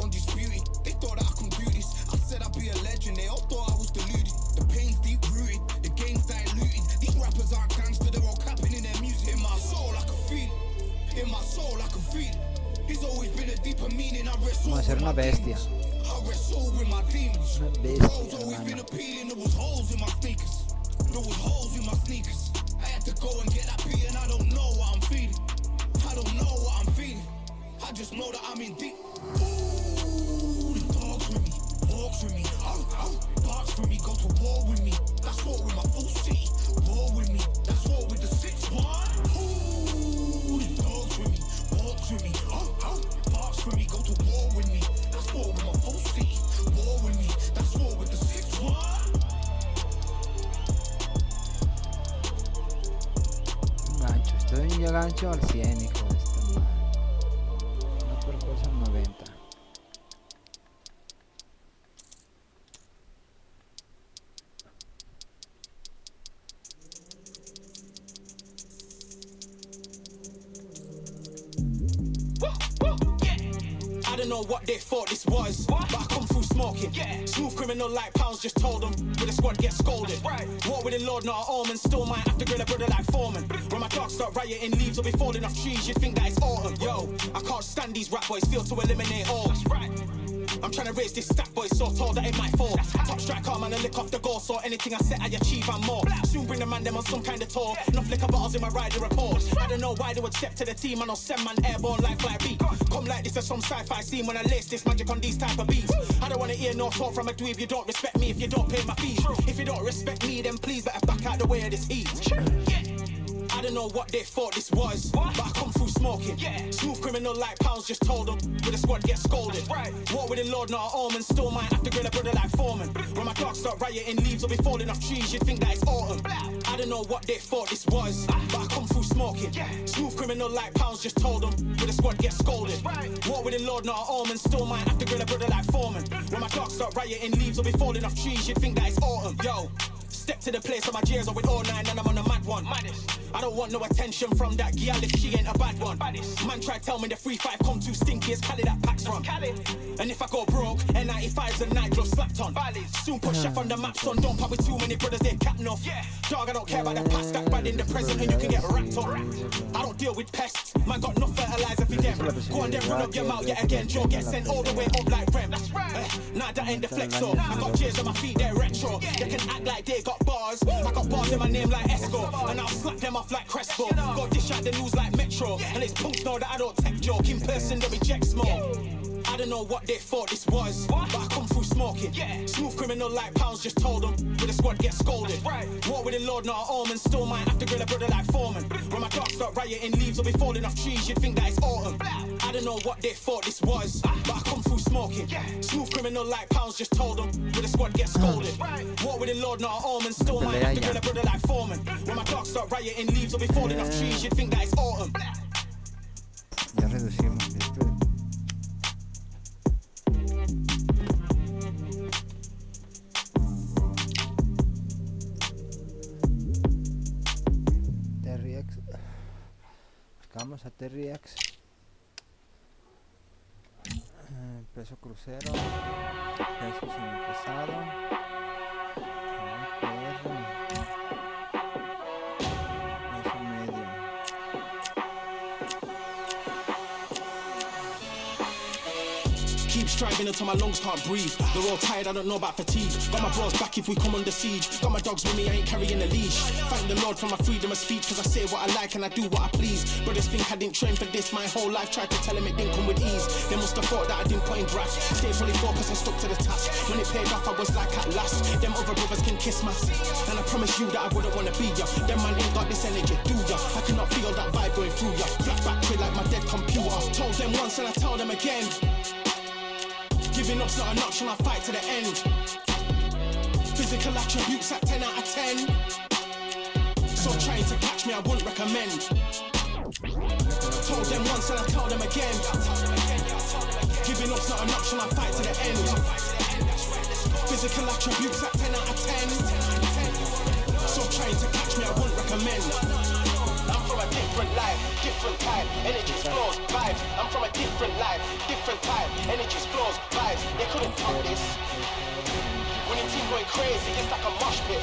Undisputed, they thought I could do this. I said I'd be a legend, they all thought I was deluded. The pain's deep rooted, the game's diluted. These rappers aren't gangster, they're all capping in their music. In my soul I can feel it, in my soul I can feel it. There's always been a deeper meaning, I wrestle Vamos a hacer una bestia. I wrestle with my demons. Una The bestia, road's always been hermano. appealing, there was holes in my sneakers. There was holes in my sneakers. I had to go and get that beat and I don't know what I'm feeling. I don't know what I'm feeling. I just know that I'm in deep. Ooh, the dogs with me, walks with me, barks for me, go to war with me. That's war with my full city. War with me, that's war with the 6-1. Ooh, the dogs with me, walks with me, barks for me, go to war with me. That's war with my full city. War gancho al 100, hijo de esta madre. No, pero cosa 90. I don't know what they thought this was, but I come through smoking. Smooth criminal like pounds, just told them with a squad get scolded. Walk with the Lord, not an omen. Still might have to grill a brother like Foreman. When my dogs start rioting, leaves will be falling off trees. You'd think that it's autumn. Yo, I can't stand these rap boys, feel to eliminate all. I'm trying to raise this stack boy so tall that it might fall. Top striker, man, I lick off the goal. So anything I set, I achieve and more. Soon bring the man them on some kind of tour. Enough liquor bottles in my rider report. I don't know why they would step to the team. I know send man airborne like fly beat. Come like this as some sci-fi scene when I lace this magic on these type of beats. I don't wanna hear no talk from a dweeb. You don't respect me if you don't pay my fees. If you don't respect me, then please better back out the way of this heat. I don't know what they thought this was, but I come through smoking. Smooth criminal like pounds, just told them with a squad get scolded. Walk with the Lord, not an omen. Still might have to grill a brother like Foreman. When my dogs start rioting, leaves will be falling off trees. You'd think that it's autumn. I don't know what they thought this was, but I come through smoking. Smooth criminal like pounds, just told them with a squad get scolded. Walk with the Lord, not an omen. Still might have to grill a brother like Foreman. When my dogs start rioting, leaves will be falling off trees. You'd think that it's autumn. Yo, step to the place where my jeers are with all nine and I'm on a mad one. I don't want no attention from that girl if she ain't a bad one. Man try tell me the 3-5 come too stinky as Cali that packs from. And if I go broke, N95s and nightgloves slapped on. Soon put chef on the map, son. Don't pop with too many brothers, they're capping off. Dog, I don't care about the past, that bad in the present and you can get wrapped up. I don't deal with pests, man got no fertilizer for them. Go on then run up your mouth yet again. Joe get sent all the way up like Rem. Nah, that ain't the flex so I got cheers on my feet, they're retro. They can act like they got bars. I got bars in my name like Esco, and I'll slap them off like Crespo. Got dish out the news like Metro, and it's punks know that I don't tech joke. In person they reject smoke. I don't know what they thought this was, but I come through smoking. Smooth criminal like pounds, just told them with a squad get scolded. Walk with the Lord, not an omen. Still might have to grill a brother like Foreman. When my dogs start rioting, leaves will be falling off trees. You'd think that it's autumn. I don't know what they thought this was, but I come through smoking. Smooth criminal like pounds, just told them with a squad get scolded. Walk with the Lord, not an omen. Still might have to grill a brother like Foreman. When my dogs start rioting, leaves will be falling off trees. You'd think that it's autumn. Ya reducimos esto. Buscamos a Terry X. Peso crucero. Peso semipesado. Peso medio. Keep striving until my lungs can't breathe. They're all tired, I don't know about fatigue. Got my bros back if we come under siege. Got my dogs with me, I ain't carrying a leash. Thank the Lord for my freedom of speech, cause I say what I like and I do what I please. Brothers think I didn't train for this my whole life. Tried to tell them it didn't come with ease. They must have thought that I didn't put in graft. Stayed fully focused and stuck to the task. When it paid off I was like at last. Them other brothers can kiss my ass. And I promise you that I wouldn't wanna be ya. Them man ain't got this energy, do ya? I cannot feel that vibe going through ya. Flat battery like my dead computer. Told them once and I tell them again. Giving up's not an option, I fight to the end. Physical attributes at 10 out of 10. So trying to catch me, I wouldn't recommend. Told them once and I tell them again. Giving up's not an option, I fight to the end. Physical attributes at 10 out of 10. So trying to catch me, I wouldn't recommend. I'm from a different life, different type, energies, flows, vibes. I'm from a different life, different type, energies, flows, vibes. They couldn't top this. When you team going crazy, it's like a mosh pit.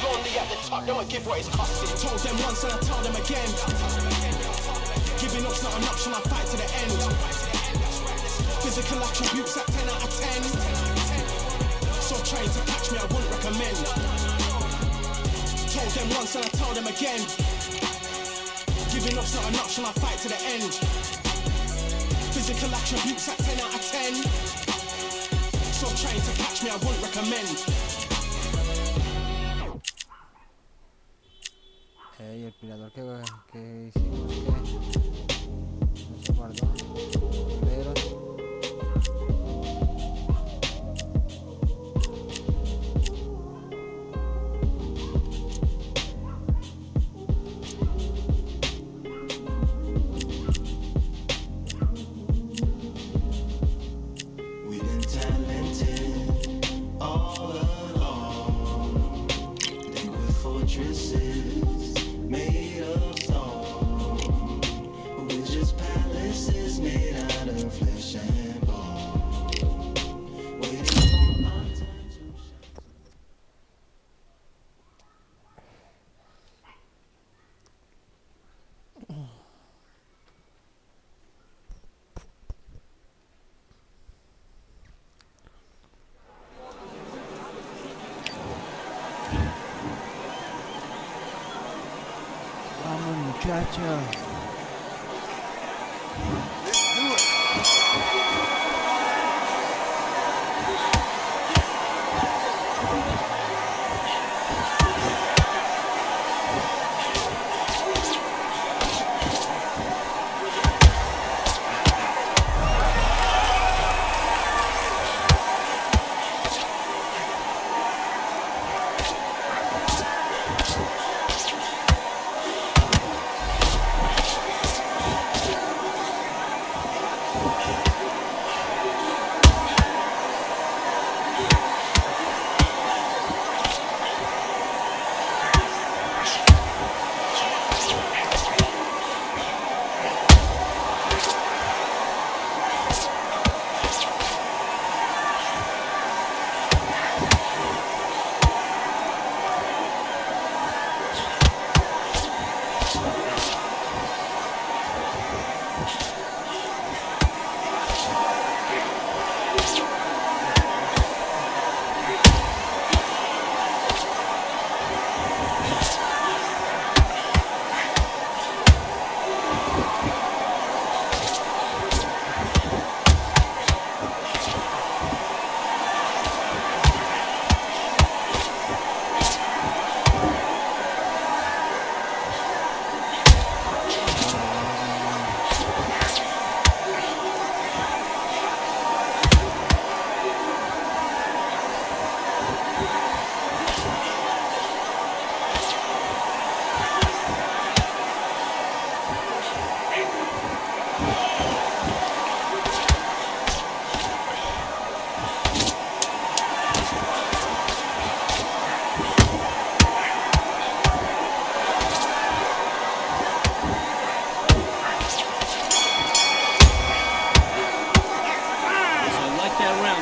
Lonely at the top, don't give what it's costing. Told them once and I tell them again. Giving up's not an option, I fight to the end. Physical attributes at 10 out of 10. So trying to catch me, I wouldn't recommend. Told them once and I tell them again. Giving up's not an option, I fight to the end. Physical attributes at 10 out of 10. So trying to catch me, I wouldn't recommend. Y el pilador que hicimos que no se guardó. Pero gacho. Let's do it.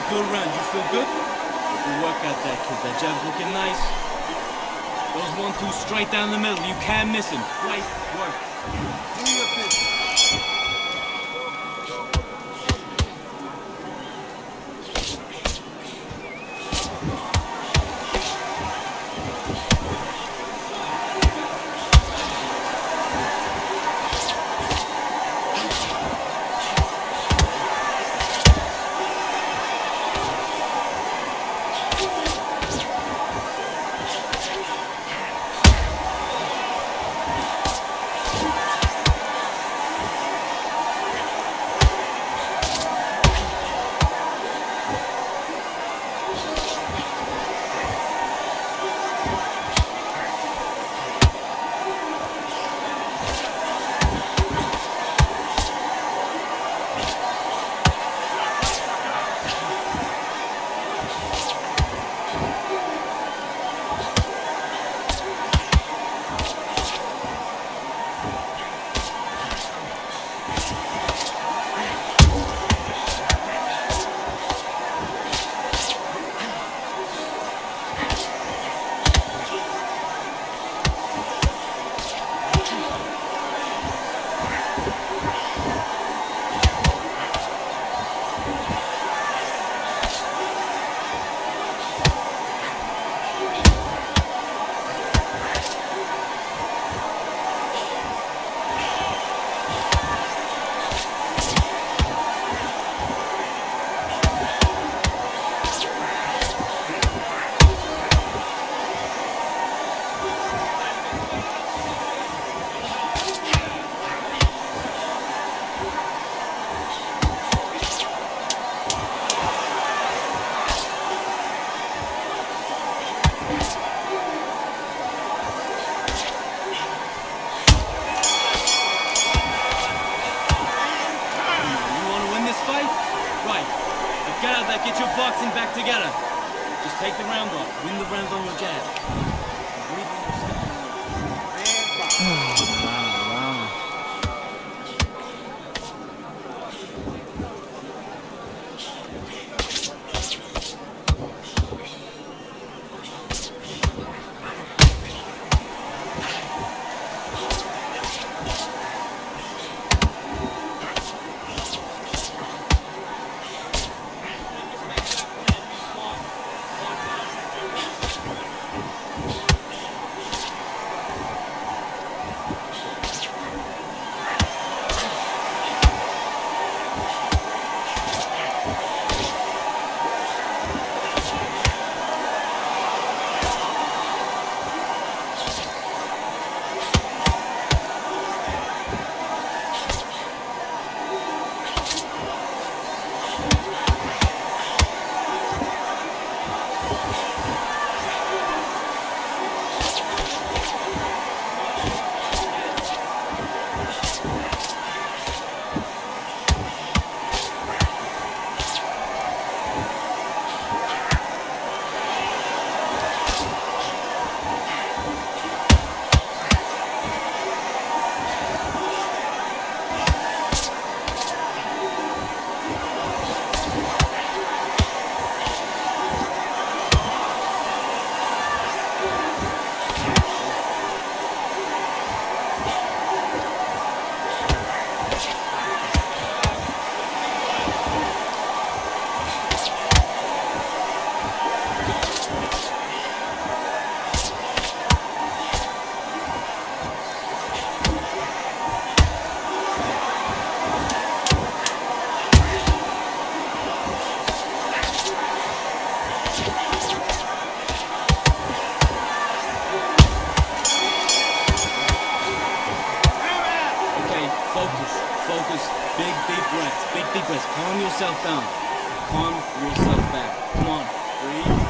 Good round, you feel good? Good work out that kid, that jab's looking nice. Those 1-2 straight down the middle, you can't miss him. Great work. Do your thing. Get your boxing back together. Just take the round off. Win the round on your jab. yourself down. Calm yourself back. Come on, breathe.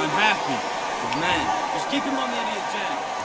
I'm happy. But man, just keep him on the idiot jack.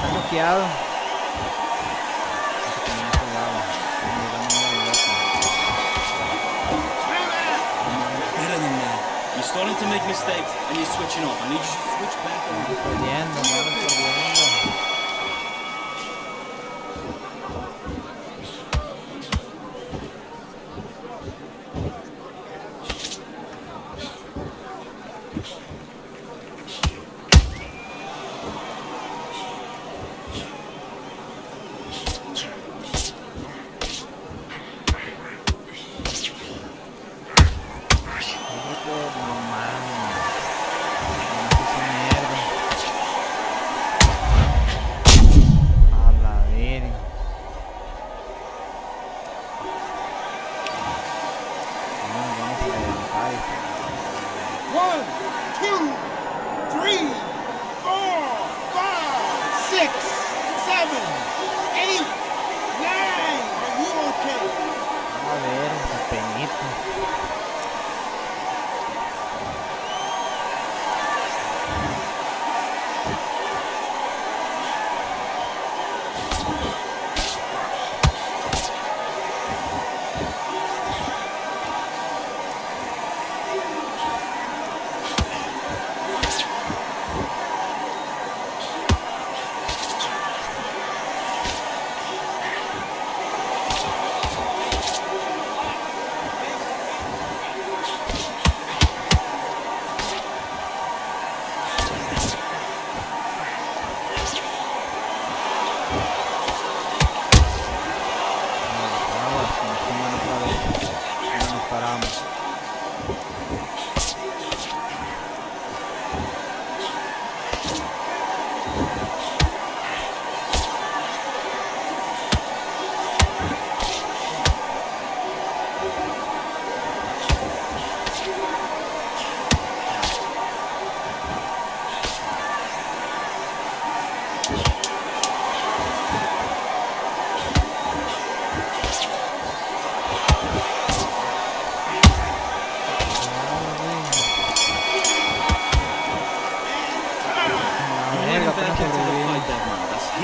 Está bloqueado. Better than that. You're starting to make mistakes and you're switching off. I need you to switch back on. Perdiendo.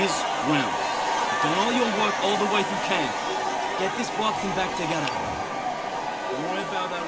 His round. You've done all your work all the way through camp. Get this boxing back together. Don't worry about that.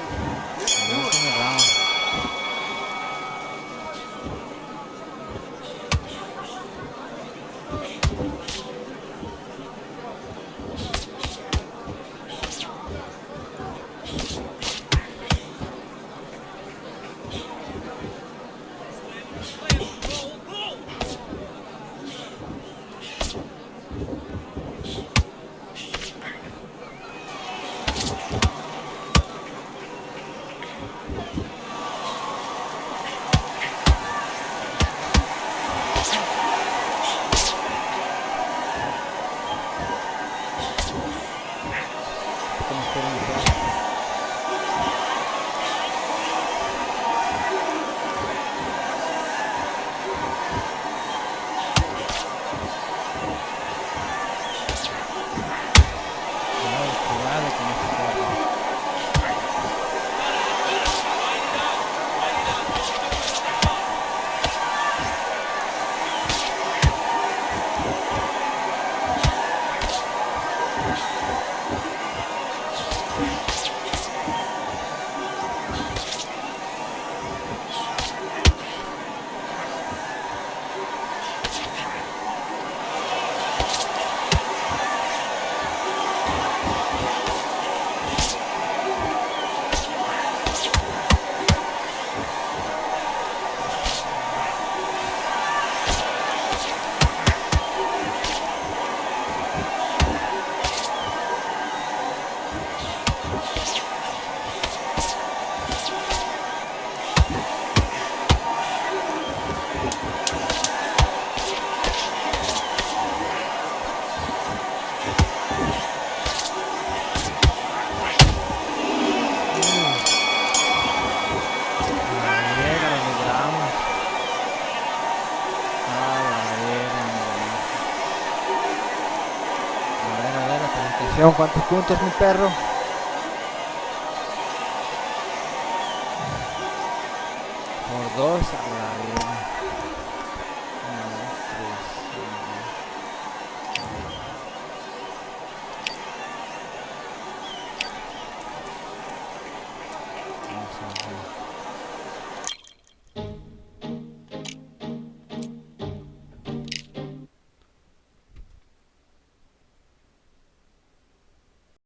¿Cuántos puntos, mi perro? Por 2 a